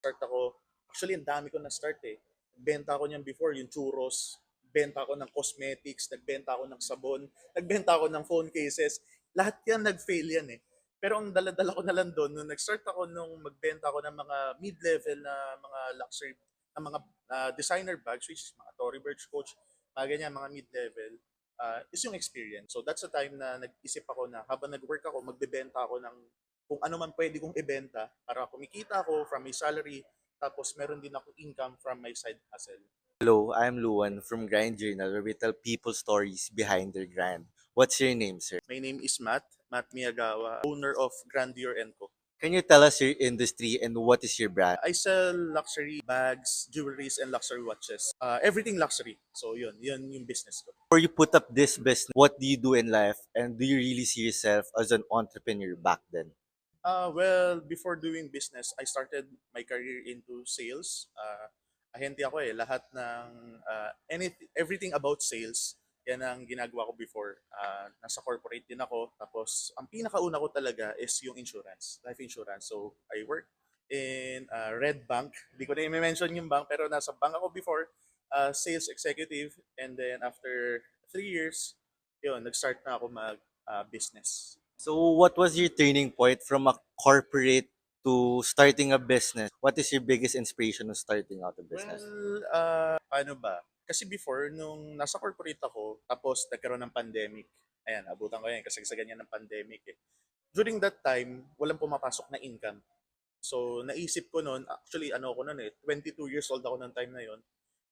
Start ako, actually ang dami ko na-start eh. Benta ako niyan before, yung churros, benta ako ng cosmetics, nagbenta ako ng sabon, nagbenta ako ng phone cases. Lahat yan nag-fail yan eh. Pero ang dala-dala ko na lang doon, nung nag-start ako nung magbenta ako ng mga mid-level na mga luxury, na mga designer bags, which is mga Tory Burch Coach, mga ganyan, mga mid-level, is yung experience. So that's the time na nag-isip ako na habang nag-work ako, magbebenta ako ng kung ano man pwede kong ibenta para kumikita ako from my salary, tapos meron din ako income from my side hustle. Hello, I'm Luan from Grind Journal, where we tell people stories behind their grind. What's your name, sir? My name is Matt Miyagawa, owner of Grandeur & Co. Can you tell us your industry and what is your brand? I sell luxury bags, jewelries, and luxury watches. Everything luxury. So yun yung business ko. Before you put up this business, what do you do in life and do you really see yourself as an entrepreneur back then? Well, before doing business, I started my career into sales. Ahente ako eh. Lahat ng everything about sales, yan ang ginagawa ko before. Nasa corporate din ako. Tapos, ang pinakauna ko talaga is yung insurance, life insurance. So, I work in Red Bank. Hindi ko na i-mention yung bank, pero nasa bank ako before, sales executive. And then, after 3 years, yun, nag-start na ako mag-business. So, what was your turning point from a corporate to starting a business? What is your biggest inspiration of starting out a business? Well, paano ba? Kasi before, nung nasa corporate ako, tapos nagkaroon ng pandemic, ayan, abutan ko yan kasi sa ganyan ng pandemic eh. During that time, walang pumapasok na income. So, naisip ko noon, actually, ano ako noon eh, 22 years old ako noong time na yon.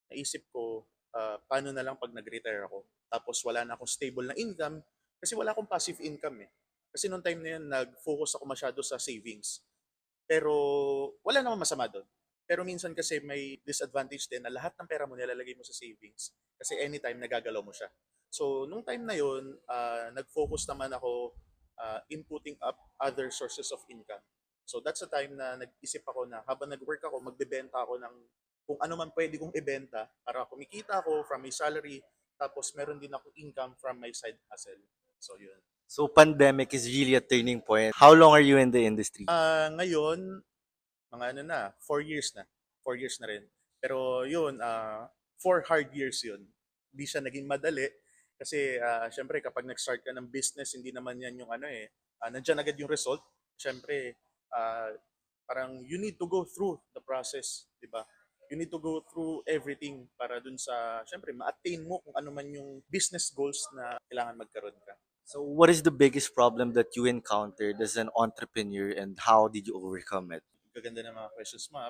Naisip ko, paano na lang pag nag-retire ako. Tapos wala na akong stable na income kasi wala akong passive income eh. Kasi noong time na yun, nag-focus ako masyado sa savings. Pero wala namang masama doon. Pero minsan kasi may disadvantage din na lahat ng pera mo nilalagay mo sa savings kasi anytime nagagalaw mo siya. So, nung time na yun, nag-focus naman ako in putting up other sources of income. So, that's the time na nag-isip ako na habang nag-work ako, magbebenta ako ng kung ano man pwede kong ibenta para kumikita ako from my salary, tapos meron din ako income from my side hustle. So, yun. So, pandemic is really a turning point. How long are you in the industry? Ngayon, mga ano na, 4 years na. 4 years na rin. Pero yun, 4 hard years yun. Hindi siya naging madali. Kasi syempre kapag nag-start ka ng business, hindi naman yan yung ano eh, nandyan agad yung result. Syempre, ah, parang you need to go through the process, di ba? You need to go through everything para dun sa, syempre, ma-attain mo kung ano man yung business goals na kailangan magkaroon ka. So, what is the biggest problem that you encountered as an entrepreneur and how did you overcome it? Gaganda ng mga questions mo,